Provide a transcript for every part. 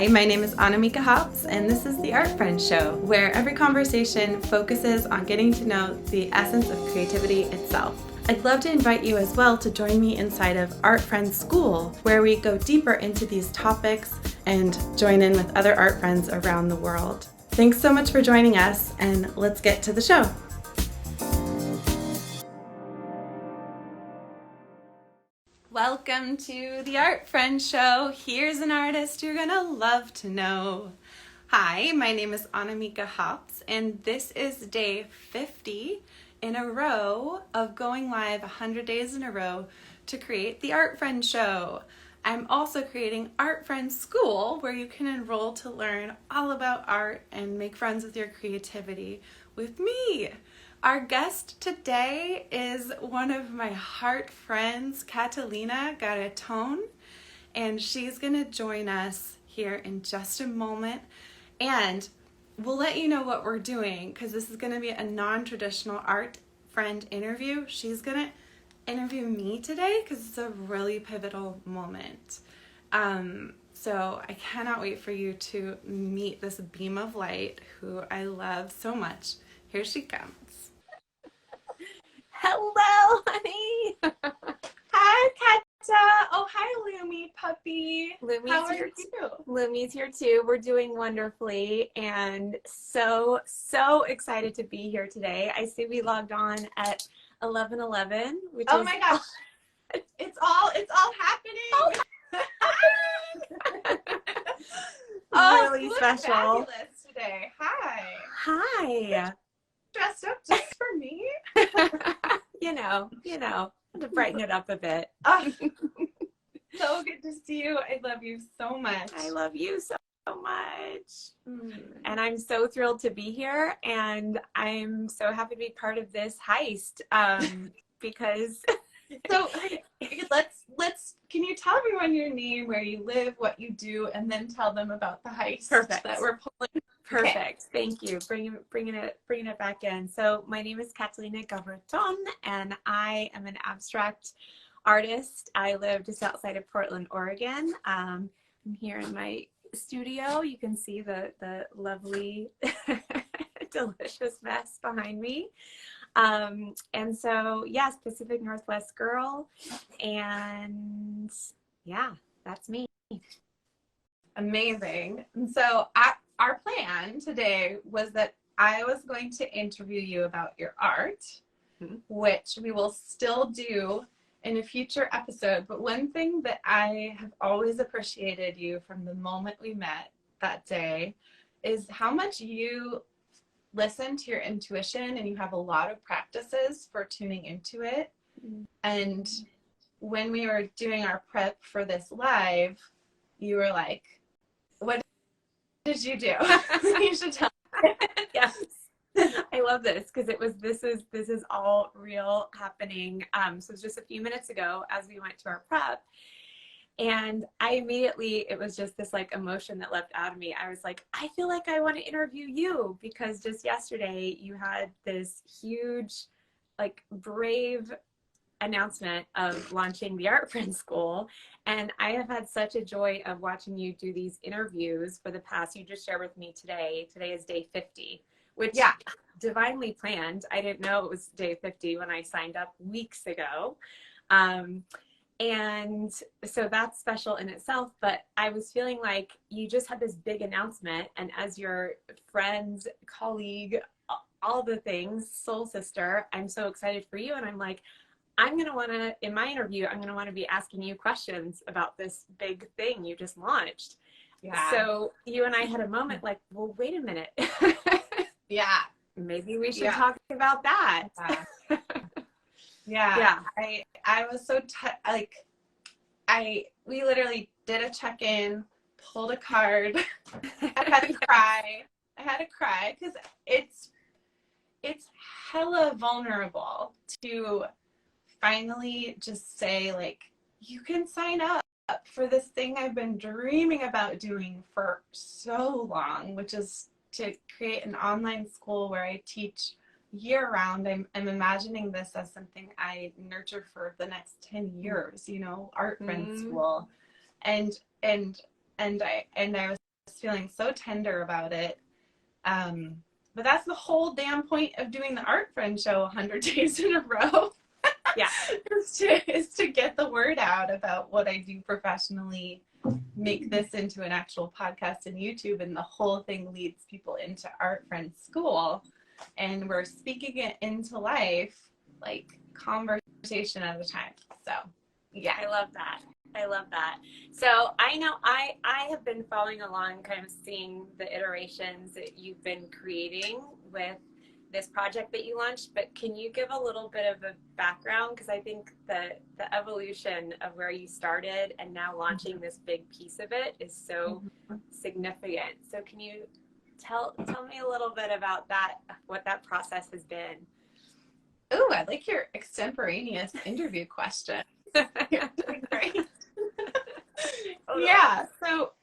Hi, my name is Annamieka, and this is the Art Friends Show, where every conversation focuses on getting to know the essence of creativity itself. I'd love to invite you as well to join me inside of Art Friends School, where we go deeper into these topics and join in with other art friends around the world. Thanks so much for joining us, and let's get to the show. Welcome to the Art Friends Show. Here's an artist you're gonna love to know. Hi, my name is Annamieka, and this is day 50 in a row of going live 100 days in a row to create the Art Friends Show. I'm also creating Art Friends School, where you can enroll to learn all about art and make friends with your creativity with me. Our guest today is one of my heart friends, Catalina Garreton, and she's going to join us here in just a moment. And we'll let you know what we're doing, because this is going to be a non-traditional art friend interview. She's going to interview me today because it's a really pivotal moment. So I cannot wait for you to meet this beam of light who I love so much. Here she comes. Hello, honey. Hi, Katja. Oh, hi, Lumi puppy. Lumi's here too. Lumi's here too. We're doing wonderfully, and so excited to be here today. I see we logged on at 11:11, which oh is my gosh, it's all happening. Really you special. Look fabulous today. Hi. Hi. Dressed up just for me. you know, to brighten it up a bit. So good to see you. I love you so much. I love you so much. And I'm so thrilled to be here, and I'm so happy to be part of this heist because so let's can you tell everyone your name, where you live, what you do, and then tell them about the heist that we're pulling. Perfect. Okay. Thank you. Bringing it back in. So my name is Catalina Garreton, and I am an abstract artist. I live just outside of Portland, Oregon. I'm here in my studio. You can see the lovely, delicious mess behind me. And so, yes, Pacific Northwest girl. And yeah, that's me. Amazing. And so our plan today was that I was going to interview you about your art, which we will still do in a future episode. But one thing that I have always appreciated you from the moment we met that day is how much you listen to your intuition, and you have a lot of practices for tuning into it. And when we were doing our prep for this live, you were like, what did you do? You should tell me. Yes. I love this because this is all real happening. So it's just a few minutes ago as we went to our prep, and I immediately, it was just this like emotion that leapt out of me. I was like, I feel like I want to interview you, because just yesterday you had this huge, like, brave announcement of launching the Art Friends School, and I have had such a joy of watching you do these interviews for the past. You just shared with me today is day 50, which divinely planned. I didn't know it was day 50 when I signed up weeks ago, and so that's special in itself. But I was feeling like you just had this big announcement, and as your friend, colleague, all the things, soul sister, I'm so excited for you. And I'm like, I'm going to want to, in my interview, I'm going to want to be asking you questions about this big thing you just launched. Yeah. So you and I had a moment like, well, wait a minute. Yeah. Maybe we should talk about that. Yeah. I was so, we literally did a check-in, pulled a card. I had to cry because it's hella vulnerable to finally just say, like, you can sign up for this thing I've been dreaming about doing for so long, which is to create an online school where I teach year round. I'm imagining this as something I nurture for the next 10 years, Art Friends School. And I was feeling so tender about it. But that's the whole damn point of doing the Art Friend Show 100 days in a row. Yeah. is to get the word out about what I do professionally, make this into an actual podcast and YouTube, and the whole thing leads people into Art Friend School. And we're speaking it into life, like conversation at a time. So, yeah. I love that. I love that. So I know I have been following along, kind of seeing the iterations that you've been creating with this project that you launched, but can you give a little bit of a background? Because I think the evolution of where you started and now launching this big piece of it is so significant. So can you tell me a little bit about that, what that process has been? Oh, I like your extemporaneous interview question. You're doing great. Yeah. So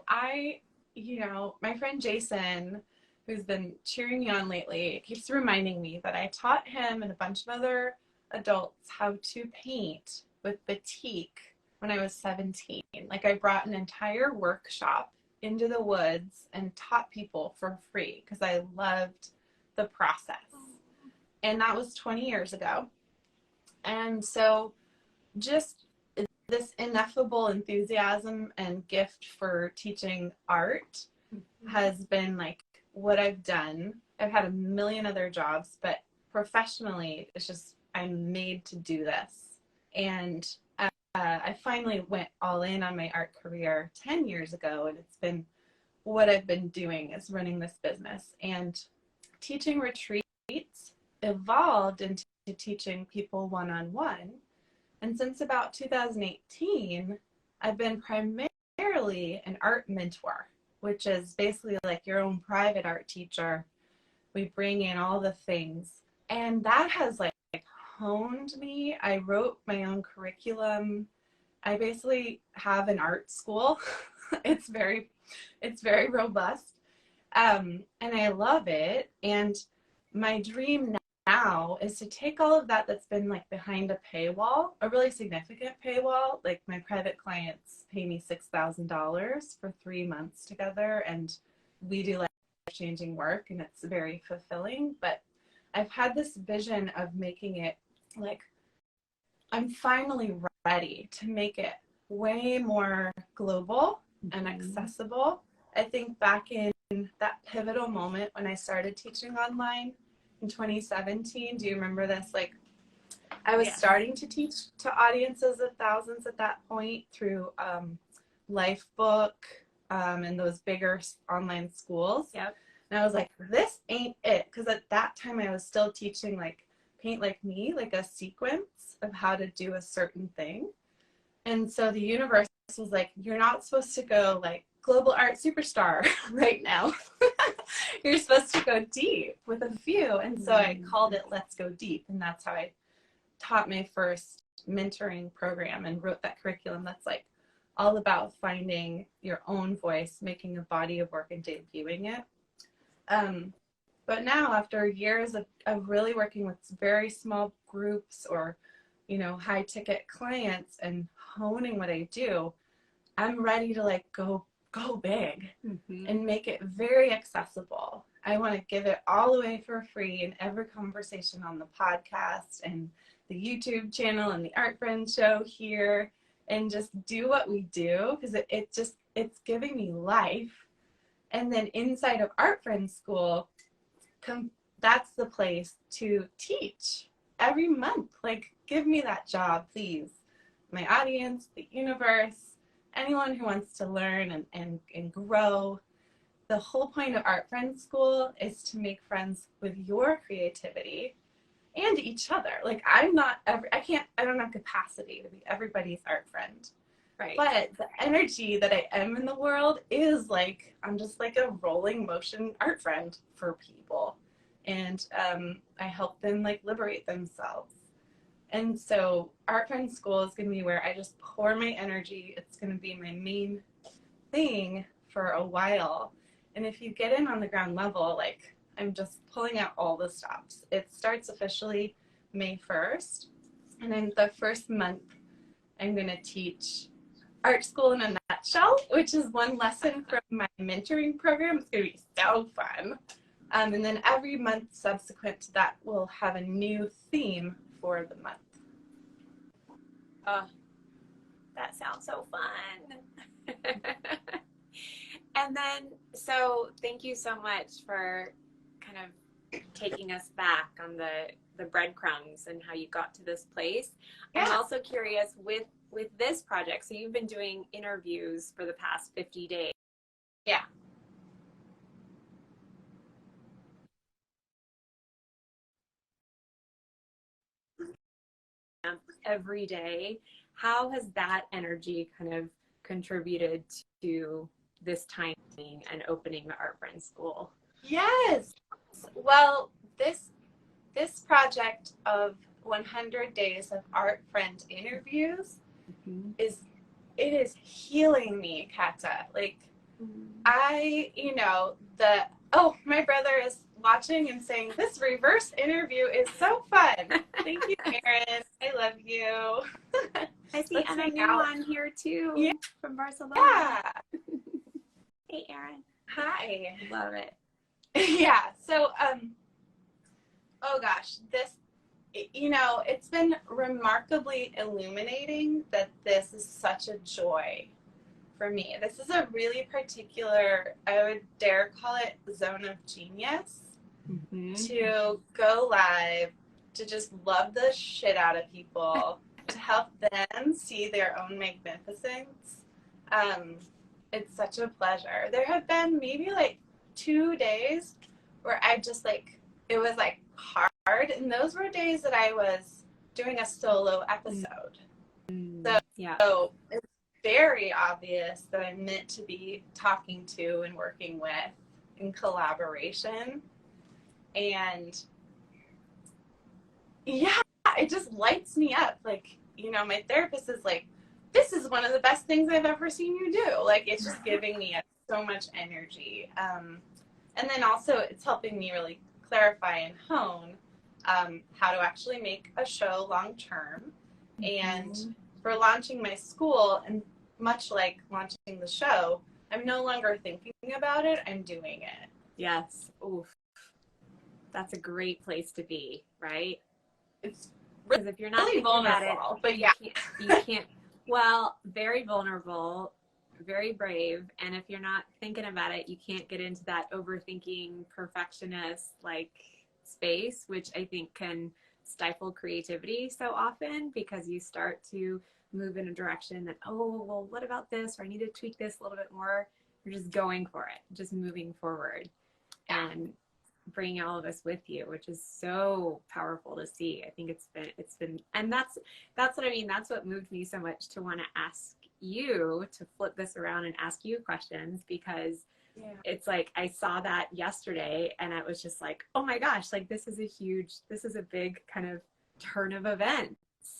I, my friend Jason, who's been cheering me on lately, keeps reminding me that I taught him and a bunch of other adults how to paint with batik when I was 17. Like, I brought an entire workshop into the woods and taught people for free because I loved the process. And that was 20 years ago. And so just this ineffable enthusiasm and gift for teaching art has been like what I've done. I've had a million other jobs, but professionally, it's just I'm made to do this. And I finally went all in on my art career 10 years ago, and it's been what I've been doing is running this business. And teaching retreats evolved into teaching people one-on-one. And since about 2018, I've been primarily an art mentor, which is basically like your own private art teacher. We bring in all the things. And that has like honed me. I wrote my own curriculum. I basically have an art school. It's very robust. And I love it. And my dream now is to take all of that that's been like behind a paywall, a really significant paywall. Like, my private clients pay me $6,000 for 3 months together, and we do life-changing work, and it's very fulfilling. But I've had this vision of making it like I'm finally ready to make it way more global and accessible. I think back in that pivotal moment when I started teaching online in 2017, do you remember this? Like, I was starting to teach to audiences of thousands at that point through Lifebook and those bigger online schools. Yep. And I was like, this ain't it. Because at that time I was still teaching like Paint Like Me, like a sequence of how to do a certain thing. And so the universe was like, you're not supposed to go like global art superstar right now. You're supposed to go deep with a few. And so I called it Let's Go Deep. And that's how I taught my first mentoring program and wrote that curriculum that's like all about finding your own voice, making a body of work and debuting it. But now, after years of really working with very small groups or, high ticket clients and honing what I do, I'm ready to like go big and make it very accessible. I want to give it all away for free in every conversation on the podcast and the YouTube channel and the Art Friend Show here, and just do what we do because it's giving me life. And then inside of Art Friend School, that's the place to teach every month. Like, give me that job, please. My audience, the universe, anyone who wants to learn and grow. The whole point of Art Friend School is to make friends with your creativity and each other. Like, I don't have capacity to be everybody's art friend. Right. But the energy that I am in the world is like, I'm just like a rolling motion art friend for people. And I help them like liberate themselves. And so Art Friend School is going to be where I just pour my energy. It's going to be my main thing for a while. And if you get in on the ground level, like, I'm just pulling out all the stops. It starts officially May 1st. And in the first month, I'm going to teach art school in a shell, which is one lesson from my mentoring program. It's going to be so fun. And then every month subsequent to that, we'll have a new theme for the month. Oh, that sounds so fun. And then, so thank you so much for kind of taking us back on the breadcrumbs and how you got to this place. Yeah. I'm also curious with this project. So you've been doing interviews for the past 50 days. Yeah. Every day. How has that energy kind of contributed to this timing and opening the Art Friend School? Yes. Well, this project of 100 days of Art Friend interviews is healing me, Kata. Like my brother is watching and saying, this reverse interview is so fun. Thank you, Aaron. I love you. I see Annamieka on here too, yeah. From Barcelona. Yeah. Hey, Aaron. Hi. Love it. Yeah. So, oh gosh, it's been remarkably illuminating that this is such a joy for me. This is a really particular, I would dare call it, zone of genius. To go live, to just love the shit out of people, to help them see their own magnificence. It's such a pleasure. There have been maybe like 2 days where I just it was hard, and those were days that I was doing a solo episode. So it's very obvious that I'm meant to be talking to and working with in collaboration. And yeah, it just lights me up. My therapist is like, this is one of the best things I've ever seen you do. It's just giving me so much energy. And then also it's helping me really clarify and hone how to actually make a show long term. And for launching my school, and much like launching the show, I'm no longer thinking about it, I'm doing it. Yes. Oof. That's a great place to be, right? It's because if you're not really vulnerable, but yeah, you can't. Well, very vulnerable, very brave, and if you're not thinking about it, you can't get into that overthinking, perfectionist space, which I think can stifle creativity so often because you start to move in a direction that, oh, well, what about this? Or I need to tweak this a little bit more. You're just going for it, just moving forward. And bringing all of us with you, which is so powerful to see. I think it's been, and that's what I mean. That's what moved me so much to want to ask you to flip this around and ask you questions, because it's I saw that yesterday and I was just like, oh my gosh, this is a big kind of turn of events.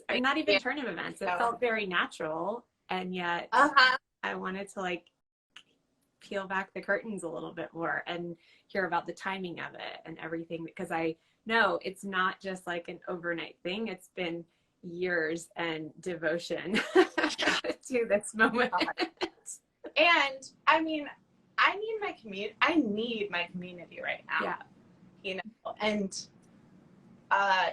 I mean, not even turn of events. It felt very natural, and yet I wanted to peel back the curtains a little bit more and hear about the timing of it and everything, because I know it's not just an overnight thing. It's been years and devotion to this moment. And I mean, I need my community right now. Yeah. And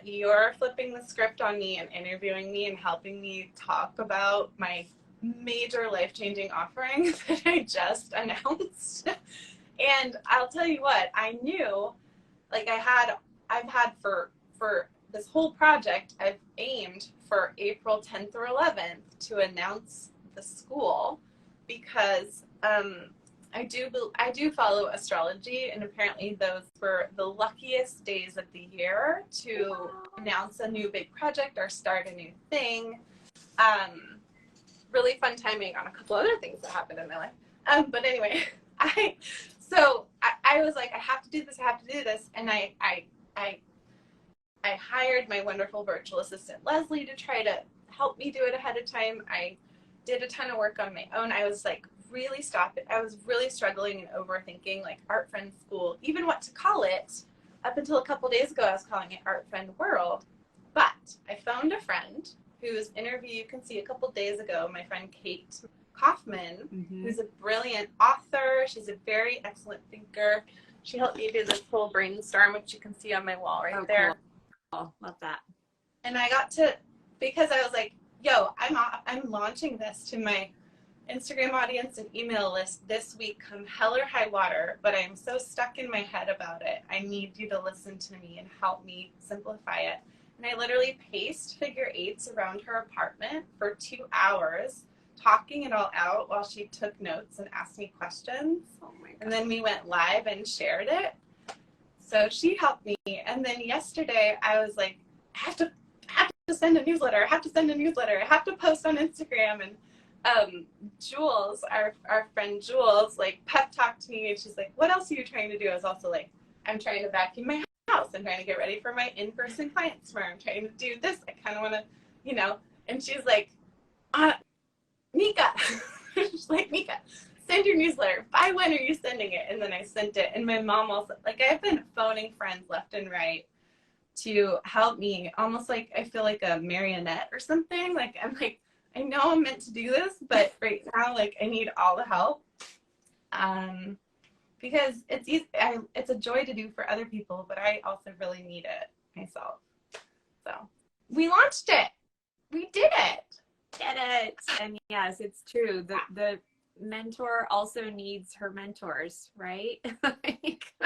you're flipping the script on me and interviewing me and helping me talk about my major life-changing offering that I just announced. And I'll tell you what, I knew, I've had for this whole project, I've aimed for April 10th or 11th to announce the school, because I do follow astrology, and apparently those were the luckiest days of the year to announce a new big project or start a new thing. Really fun timing on a couple other things that happened in my life. But anyway, I was like, I have to do this. And I hired my wonderful virtual assistant, Leslie, to try to help me do it ahead of time. I did a ton of work on my own. I was really struggling and overthinking Art Friend School, even what to call it. Up until a couple days ago, I was calling it Art Friend World. But I phoned a friend whose interview you can see a couple days ago, my friend Kate Kaufman, who's a brilliant author. She's a very excellent thinker. She helped me do this whole brainstorm, which you can see on my wall right there. Cool. Love that. And I got to, because I was like, yo, I'm launching this to my Instagram audience and email list this week, come hell or high water, but I'm so stuck in my head about it. I need you to listen to me and help me simplify it. And I literally paced figure eights around her apartment for 2 hours, talking it all out while she took notes and asked me questions. Oh my God. And then we went live and shared it. So she helped me. And then yesterday I was like, I have to send a newsletter. I have to send a newsletter. I have to post on Instagram. And Jules, our friend Jules, like pep talked me, and she's like, what else are you trying to do? I was also like, I'm trying to vacuum my house. I'm trying to get ready for my in-person clients tomorrow. I'm trying to do this. I kind of want to, you know, and she's like, Mika, she's like, Mika, send your newsletter. By when are you sending it? And then I sent it. And my mom also, like, I've been phoning friends left and right to help me, almost like I feel like a marionette or something. Like, I'm like, I know I'm meant to do this, but right now, like, I need all the help. Because it's easy, it's a joy to do for other people, but I also really need it myself. So we launched it. We did it. And yes, it's true. The mentor also needs her mentors, right?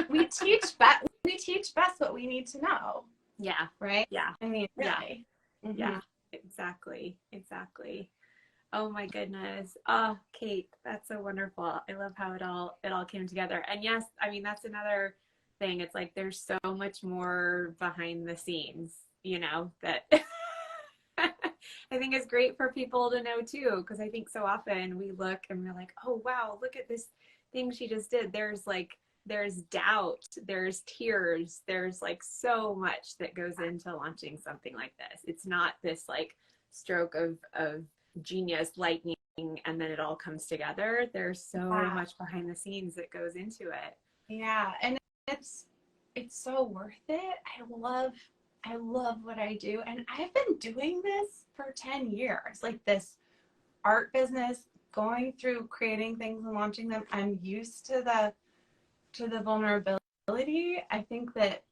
we teach best what we need to know. Yeah. Right? Yeah. I mean, really. Yeah. Yeah. Exactly. Oh my goodness. Oh, Kate, that's so wonderful. I love how it all came together. And yes, I mean, that's another thing. It's like there's so much more behind the scenes, you know, that I think is great for people to know too, because I think so often we look and we're like, oh wow, look at this thing she just did. There's doubt, there's tears, there's like so much that goes into launching something like this. It's not this like stroke of genius lightning and then it all comes together. There's so much behind the scenes that goes into it. Yeah, and it's so worth it. I love what I do, and I've been doing this for 10 years, like this art business, going through creating things and launching them. I'm used to the vulnerability. I think that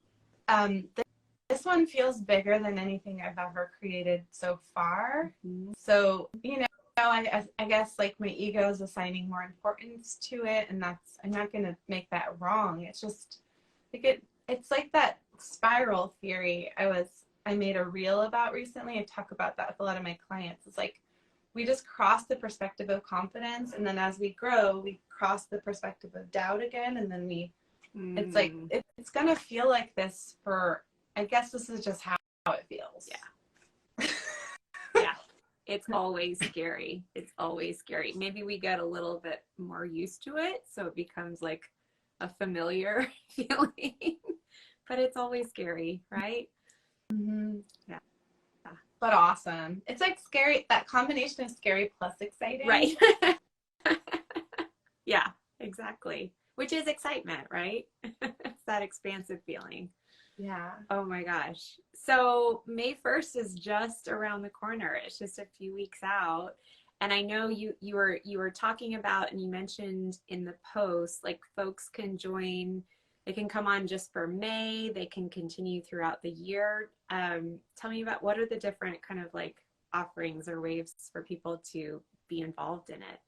this one feels bigger than anything I've ever created so far. Mm-hmm. So, you know, I guess like my ego is assigning more importance to it, and I'm not going to make that wrong. It's just like it's like that spiral theory I made a reel about recently. I talk about that with a lot of my clients. It's like we just cross the perspective of confidence, and then as we grow, we cross the perspective of doubt again, and then it's like it's gonna feel like this for, I guess this is just how it feels. Yeah. It's always scary. Maybe we get a little bit more used to it, so it becomes like a familiar feeling, but it's always scary, right? Mm-hmm. Yeah. But awesome. It's like scary, that combination of scary plus exciting. Right. Yeah, exactly. Which is excitement, right? It's that expansive feeling. Yeah. Oh my gosh. So May 1st is just around the corner. It's just a few weeks out. And I know you were talking about, and you mentioned in the post, like folks can join, they can come on just for May, they can continue throughout the year. Tell me about what are the different kind of like offerings or ways for people to be involved in it.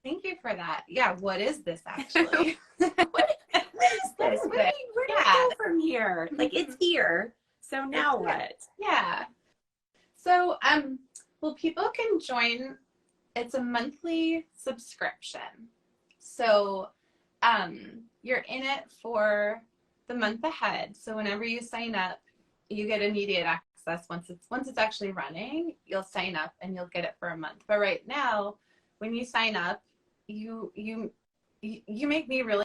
Thank you for that. Yeah, what is this actually? What is this? Where do we go from here? Like it's here. So now what? Yeah. So well, people can join. It's a monthly subscription. So you're in it for the month ahead. So whenever you sign up, you get immediate access. Once it's actually running, you'll sign up and you'll get it for a month. But right now, when you sign up, you make me really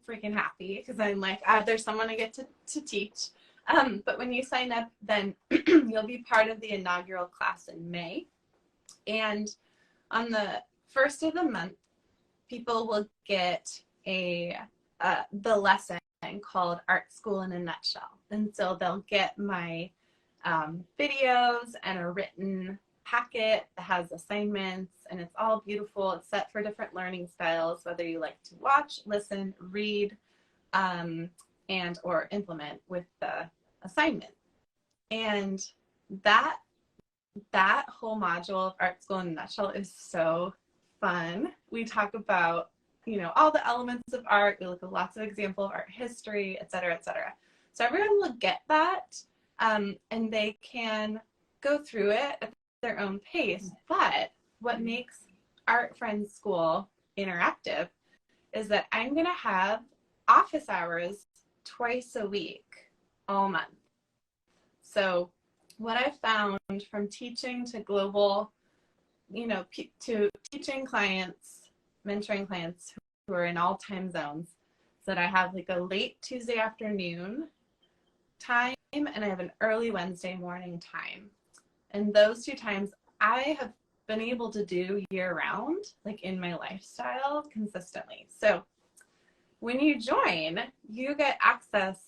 freaking happy, because I'm like, there's someone I get to teach. But when you sign up, then you'll be part of the inaugural class in May. And on the first of the month, people will get the lesson called Art School in a Nutshell. And so they'll get my videos and a written packet that has assignments, and it's all beautiful. It's set for different learning styles, whether you like to watch, listen, read, and or implement with the assignment. And that whole module of art school in a nutshell is so fun. We talk about, all the elements of art. We look at lots of examples of art history, et cetera, et cetera. So everyone will get that, and they can go through it at their own pace. But what makes Art Friends School interactive is that I'm going to have office hours twice a week, all month. So what I've found from teaching to global, to teaching clients, mentoring clients who are in all time zones, is that I have like a late Tuesday afternoon time and I have an early Wednesday morning time. And those two times I have been able to do year round, like in my lifestyle consistently. So when you join, you get access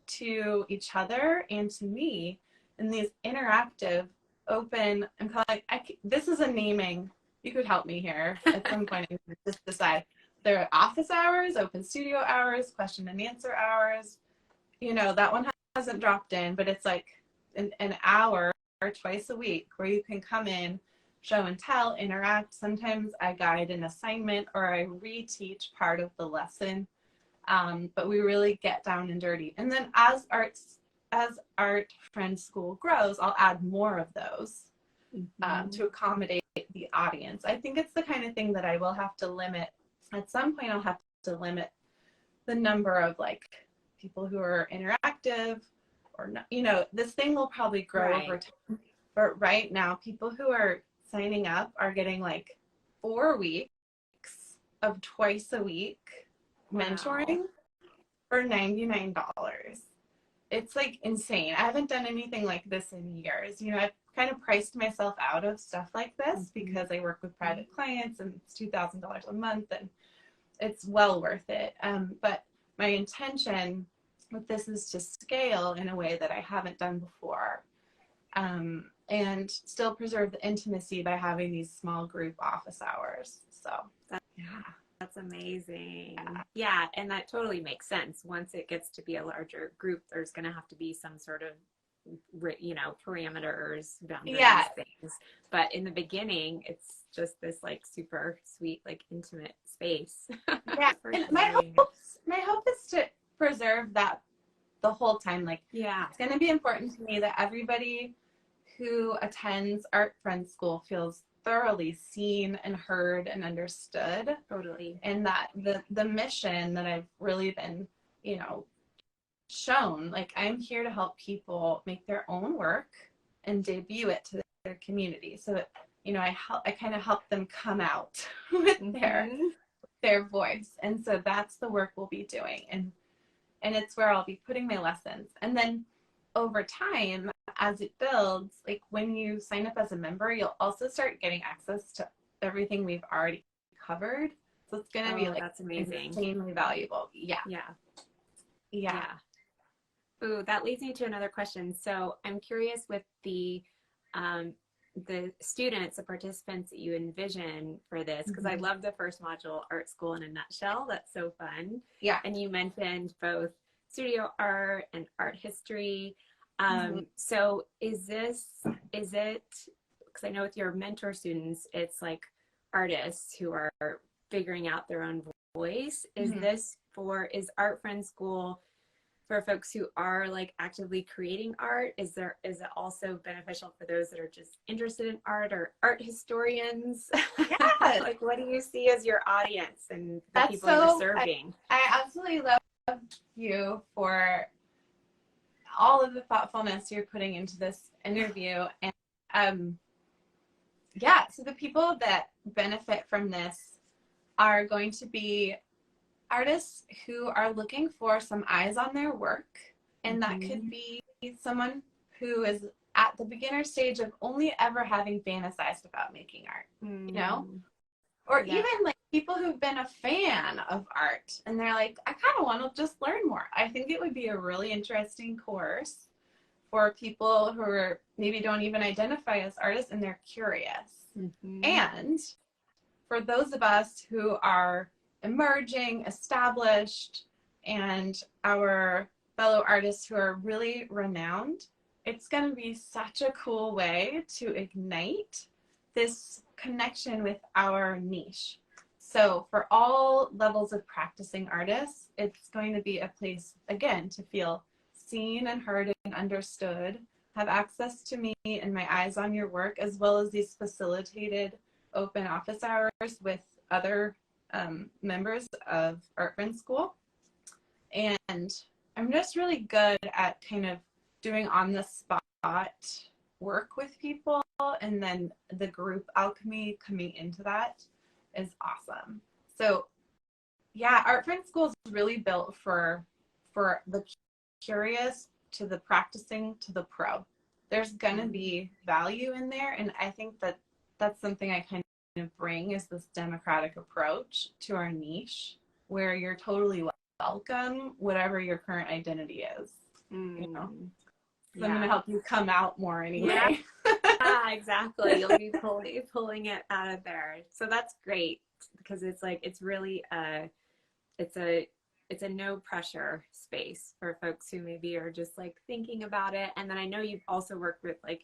to each other and to me in these interactive, open, I'm calling, this is a naming, you could help me here at some point and just decide. There are office hours, open studio hours, question and answer hours. That one hasn't dropped in, but it's like an hour or twice a week where you can come in, show and tell, interact. Sometimes I guide an assignment or I reteach part of the lesson. But we really get down and dirty. And then as Art Friends School grows, I'll add more of those to accommodate the audience. I think it's the kind of thing that I will have to limit. At some point, I'll have to limit the number of like people who are interactive or not. This thing will probably grow over time. But right now, people who are signing up are getting like 4 weeks of twice a week mentoring for $99. It's like insane. I haven't done anything like this in years. I've kind of priced myself out of stuff like this because I work with private clients and it's $2,000 a month and it's well worth it. But my intention with this is to scale in a way that I haven't done before, and still preserve the intimacy by having these small group office hours. So that's amazing. Yeah, and that totally makes sense. Once it gets to be a larger group, there's going to have to be some sort of, parameters, boundaries, things. But in the beginning, it's just this like super sweet, like intimate space. Yeah, and my hope is to preserve that the whole time. Like, it's going to be important to me that everybody who attends Art Friends School feels thoroughly seen and heard and understood. Totally. And that the mission that I've really been, shown, like I'm here to help people make their own work and debut it to their community. So that, I kind of help them come out with their voice. And so that's the work we'll be doing. And it's where I'll be putting my lessons. And then over time, as it builds, like when you sign up as a member, you'll also start getting access to everything we've already covered. So it's going to be like, that's amazing. Insanely valuable. Yeah. Ooh, that leads me to another question. So I'm curious with the students, the participants that you envision for this, because I love the first module, Art School in a Nutshell. That's so fun. Yeah. And you mentioned both studio art and art history. So is it, because I know with your mentor students, it's like artists who are figuring out their own voice. Is is Art Friends School for folks who are like actively creating art? Is it also beneficial for those that are just interested in art or art historians? Yeah. Like, what do you see as your audience and the people you're serving? I absolutely love you for all of the thoughtfulness you're putting into this interview. And so the people that benefit from this are going to be artists who are looking for some eyes on their work. And that could be someone who is at the beginner stage of only ever having fantasized about making art, or even like people who've been a fan of art and they're like, I kind of want to just learn more. I think it would be a really interesting course for people who are maybe don't even identify as artists and they're curious. Mm-hmm. And for those of us who are emerging, established, and our fellow artists who are really renowned, it's going to be such a cool way to ignite this connection with our niche. So for all levels of practicing artists, it's going to be a place, again, to feel seen and heard and understood, have access to me and my eyes on your work, as well as these facilitated open office hours with other members of Art Friends School. And I'm just really good at kind of doing on the spot work with people, and then the group alchemy coming into that is awesome. So yeah, Art Friends School is really built for the curious to the practicing to the pro. There's gonna be value in there, and I think that that's something I kind of bring, is this democratic approach to our niche, where you're totally welcome, whatever your current identity is. You know, so I'm gonna help you come out more anyway. Yeah, exactly. You'll be pulling it out of there. So that's great, because it's like, it's really it's a no pressure space for folks who maybe are just like thinking about it. And then I know you've also worked with like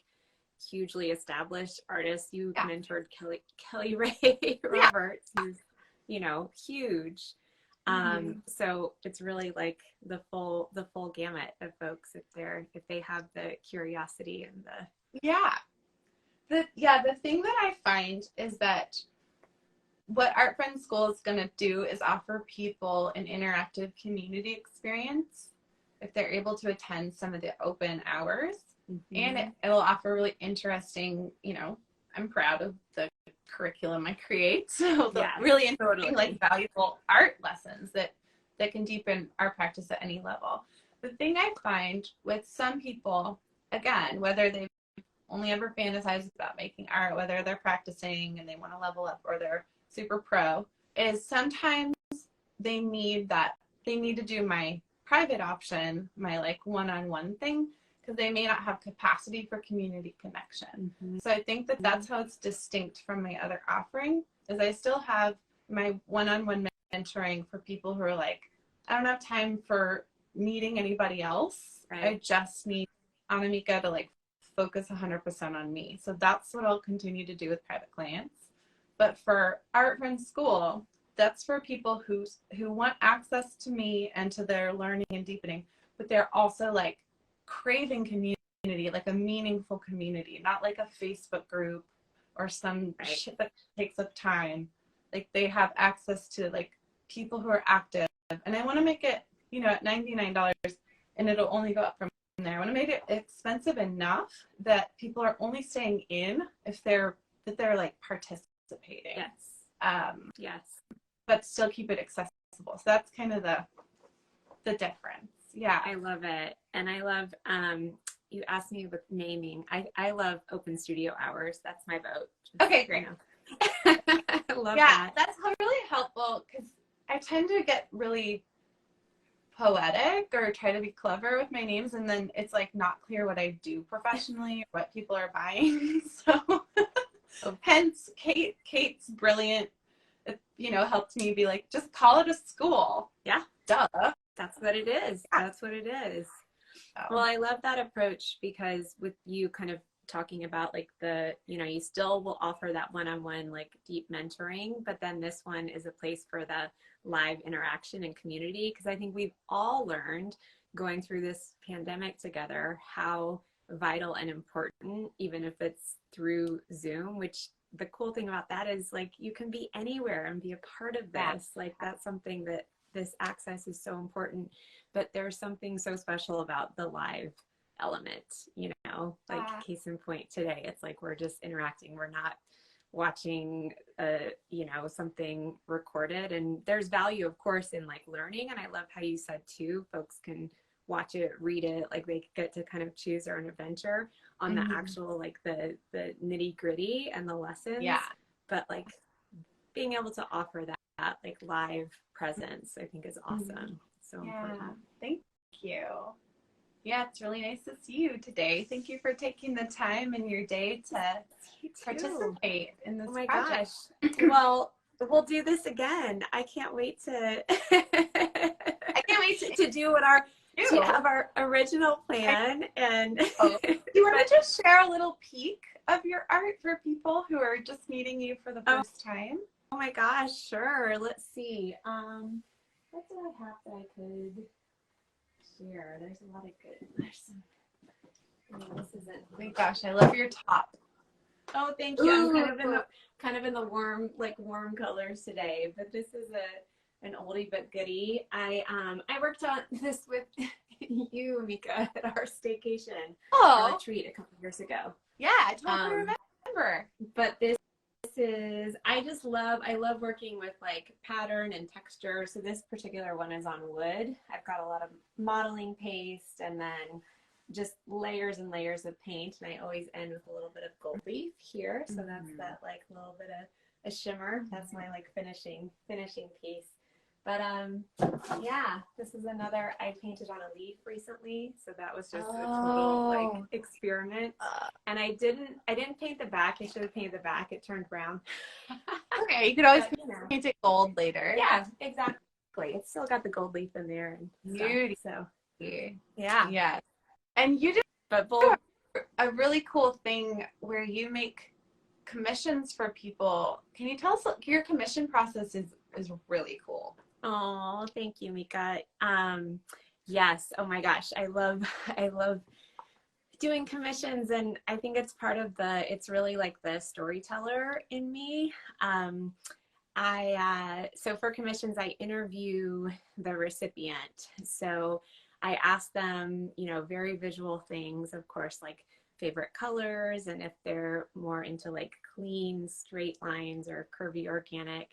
hugely established artists. You mentored Kelly Ray Roberts, who's, you know, huge. So it's really like the full gamut of folks if they have the curiosity and the thing that I find is that what Art Friends School is going to do is offer people an interactive community experience if they're able to attend some of the open hours. And it'll offer really interesting, you know, I'm proud of the curriculum I create. So really interesting, like valuable art lessons that can deepen our practice at any level. The thing I find with some people, again, whether they've only ever fantasized about making art, whether they're practicing and they want to level up or they're super pro, is sometimes they need to do my private option, my like one-on-one thing, because they may not have capacity for community connection. So I think that that's how it's distinct from my other offering, is I still have my one-on-one mentoring for people who are like, I don't have time for meeting anybody else. Right. I just need Annamieka to like focus 100% on me. So that's what I'll continue to do with private clients. But for Art Friends School, that's for people who want access to me and to their learning and deepening, but they're also like craving community, like a meaningful community, not like a Facebook group or some shit that takes up time. Like they have access to like people who are active, and I want to make it, you know, at $99, and it'll only go up from there. I want to make it expensive enough that people are only staying in if they're like participating. Yes. But still keep it accessible. So that's kind of the difference. Yeah. I love it. And I love, you asked me with naming. I love open studio hours. That's my vote. Okay, great. I love that. That's really helpful, because I tend to get really poetic or try to be clever with my names, and then it's like not clear what I do professionally or what people are buying. So hence Kate's brilliant, you know, helped me be like, just call it a school. Yeah. Duh. That's what it is. Yeah. That's what it is. Oh. Well, I love that approach, because with you kind of talking about like you know, you still will offer that one-on-one like deep mentoring, but then this one is a place for the live interaction and community, because I think we've all learned going through this pandemic together how vital and important, even if it's through Zoom, which the cool thing about that is like you can be anywhere and be a part of this. Like that's something that this access is so important, but there's something so special about the live element, you know, like case in point today, it's like we're just interacting, we're not watching you know, something recorded. And there's value of course in like learning, and I love how you said too, folks can watch it, read it, like they get to kind of choose their own adventure on the actual like the nitty gritty and the lessons. But like being able to offer that like live presence, I think is awesome. So important. Thank you. Yeah, it's really nice to see you today. Thank you for taking the time in your day to participate in this Oh my project. gosh. Well, we'll do this again. I can't wait to I can't wait to do what our to to do. have our original plan and Do you want to just share a little peek of your art for people who are just meeting you for the first time? oh my gosh, sure. Let's see. What do I have that I could share? There's a lot of good. There's some. Oh, this isn't. Oh my gosh, I love your top. Oh, thank you. I'm kind of in the warm colors today, but this is an oldie but goodie. I worked on this with you, Annamieka, at our staycation, our retreat a couple years ago. Yeah, I totally remember. But this is I love working with like pattern and texture. So this particular one is on wood. I've got a lot of modeling paste and then just layers and layers of paint, and I always end with a little bit of gold leaf here. So that's that like little bit of a shimmer. That's my like finishing piece. But yeah, this is another I painted on a leaf recently, so that was just a total like experiment. And I didn't paint the back. I should have painted the back. It turned brown. Okay, you could always But, paint it gold later. Yeah, exactly. It's still got the gold leaf in there and stuff. So yeah. Yeah. And you did But both a really cool thing where you make commissions for people. Can you tell us, your commission process is really cool. Oh, thank you, Mika. Yes. Oh my gosh. I love doing commissions, and I think it's part of it's really like the storyteller in me. So for commissions, I interview the recipient. So I ask them, very visual things, of course, like favorite colors, and if they're more into like clean, straight lines or curvy, organic,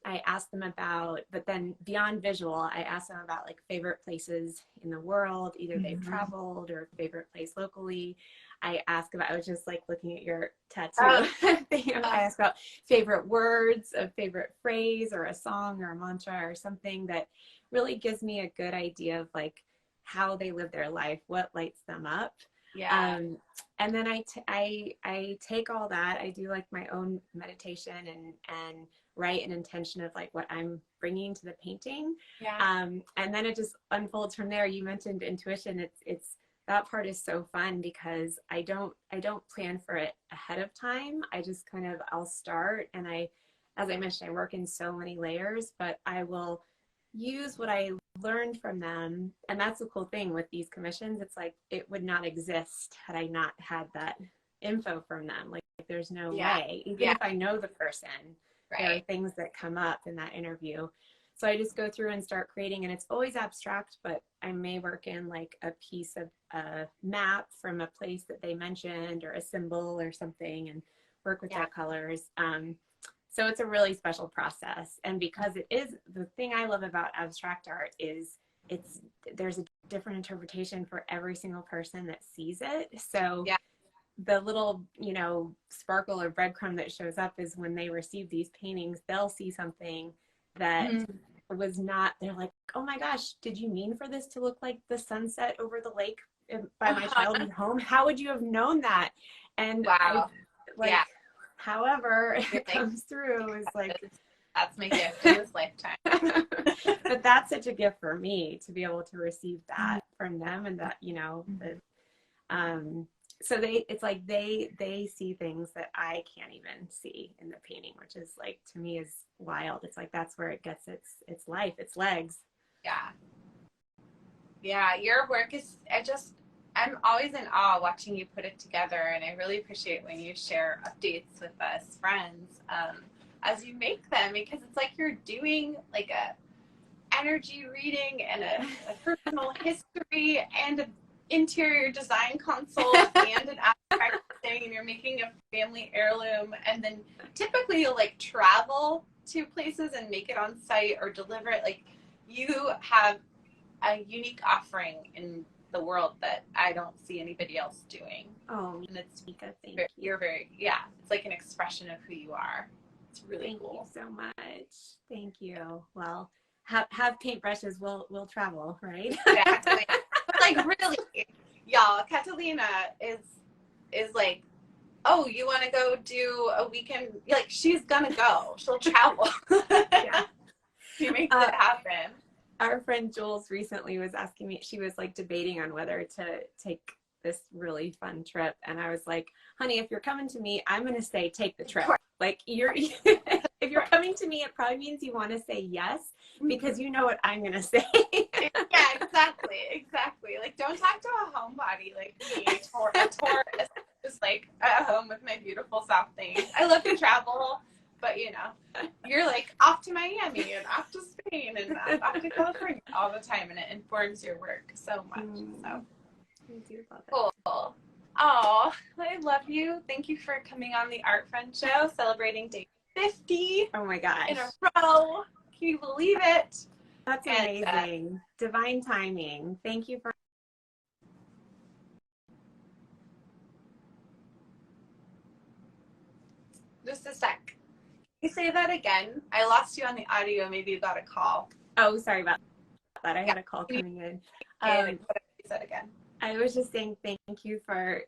I ask them about, but then beyond visual, I ask them about like favorite places in the world, either they've traveled or favorite place locally. I was just like looking at your tattoo. I ask about favorite words, a favorite phrase or a song or a mantra or something that really gives me a good idea of like how they live their life, what lights them up. Yeah. And then I take all that, I do like my own meditation and write an intention of like what I'm bringing to the painting. Yeah. And then it just unfolds from there. You mentioned intuition. It's that part is so fun because I don't plan for it ahead of time. I just I'll start, and as I mentioned, I work in so many layers, but I will use what I learned from them. And that's the cool thing with these commissions. It's like it would not exist had I not had that info from them. Like there's no way, even if I know the person, there are things that come up in that interview. So I just go through and start creating, and it's always abstract, but I may work in like a piece of a map from a place that they mentioned or a symbol or something, and work with their colors. So it's a really special process. And because it is, the thing I love about abstract art is there's a different interpretation for every single person that sees it. So the little, sparkle or breadcrumb that shows up is when they receive these paintings, they'll see something that was not, they're like, oh my gosh, did you mean for this to look like the sunset over the lake by my childhood home? How would you have known that? And however it comes through is like, that's my gift in this lifetime. But that's such a gift for me to be able to receive that from them, and that, so it's like they see things that I can't even see in the painting, which is like, to me, is wild. It's like that's where it gets its life, its legs. Yeah, your work is, I'm always in awe watching you put it together, and I really appreciate when you share updates with us friends as you make them, because it's like you're doing like a energy reading and a personal history and an interior design consult and an abstract thing, and you're making a family heirloom, and then typically you'll like travel to places and make it on site or deliver it. Like, you have a unique offering in the world that I don't see anybody else doing. Oh, and it's Mika, thank you. You're very, it's like an expression of who you are. It's really cool. Thank you so much. Thank you. Well, have paintbrushes, we'll travel, right? Exactly. Like really, y'all, Catalina is like, oh, you want to go do a weekend? Like, she's gonna go. She'll travel. Yeah. She makes it happen. Our friend Jules recently was asking me, she was like debating on whether to take this really fun trip. And I was like, honey, if you're coming to me, I'm going to say, take the trip. Like if you're coming to me, it probably means you want to say yes, because you know what I'm going to say. Yeah, exactly. Like, don't talk to a homebody like me, a tourist, just like at home with my beautiful South things. I love to travel, but you're like off to Miami and off to Spain and off to California all the time, and it informs your work so much. So I do love it. cool. Oh, I love you. Thank you for coming on the Art Friend Show, celebrating day 50. Oh my gosh. In a row. Can you believe it? That's amazing. Divine timing. Thank you for. Just a sec. Can you say that again? I lost you on the audio. Maybe you got a call. Oh, sorry about that. I had a call coming in. You said again. I was just saying thank you for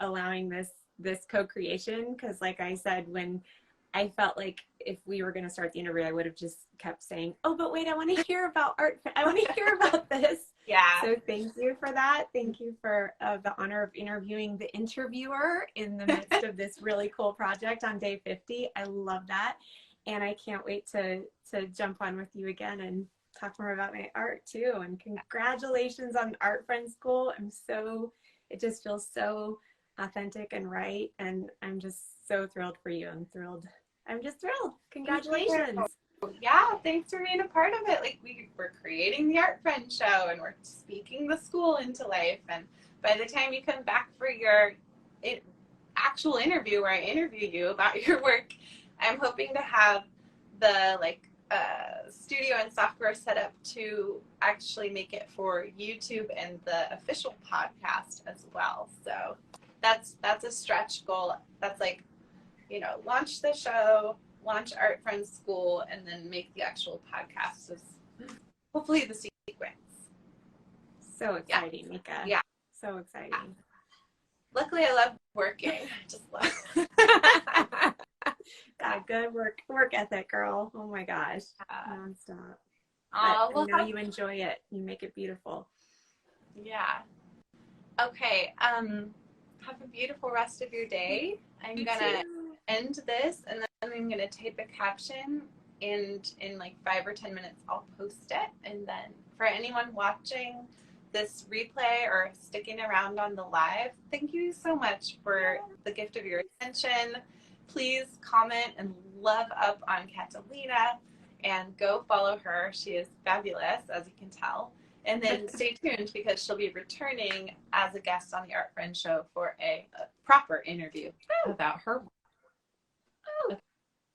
allowing this co-creation, because like I said, when I felt like if we were going to start the interview, I would have just kept saying, oh, but wait, I want to hear about art. I want to hear about this. Yeah. So thank you for that. Thank you for the honor of interviewing the interviewer in the midst of this really cool project on day 50. I love that. And I can't wait to jump on with you again and talk more about my art too. And congratulations on Art Friend School. It just feels so authentic and right. And I'm just so thrilled for you. I'm just thrilled. Congratulations. Yeah, thanks for being a part of it. Like, we're creating the Art Friend Show, and we're speaking the school into life. And by the time you come back for your actual interview where I interview you about your work, I'm hoping to have the studio and software set up to actually make it for YouTube and the official podcast as well. So that's a stretch goal. That's like, launch the show, launch Art Friend School, and then make the actual podcast is hopefully the sequence. So exciting, Mika. Yeah. So exciting. Yeah. Luckily, I love working. I just love Got good work ethic, girl. Oh my gosh. Nonstop. I know you enjoy it. You make it beautiful. Yeah. Okay. Have a beautiful rest of your day. I'm gonna end this, and then I'm gonna type a caption, and in like 5 or 10 minutes I'll post it. And then for anyone watching this replay or sticking around on the live, thank you so much for the gift of your attention. Please comment and love up on Catalina and go follow her. She is fabulous, as you can tell. And then stay tuned, because she'll be returning as a guest on the Art Friend Show for a proper interview about her work.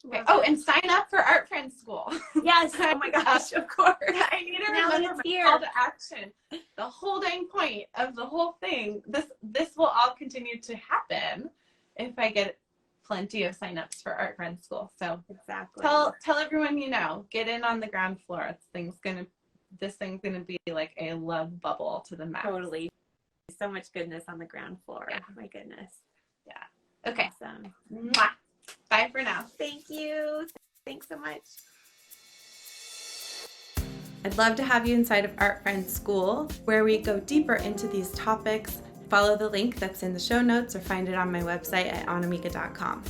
Okay. Oh, and sign up for Art Friend School. Yes. Oh my gosh, of course. I need to remember my call to action. The whole dang point of the whole thing, this will all continue to happen if I get plenty of signups for Art Friend School. So exactly. Tell everyone get in on the ground floor. This thing's gonna be like a love bubble to the max. Totally. So much goodness on the ground floor. Yeah. My goodness. Yeah. Okay. Awesome. Mwah. Bye for now. Thank you. Thanks so much. I'd love to have you inside of Art Friend School, where we go deeper into these topics. Follow the link that's in the show notes or find it on my website at annamieka.com.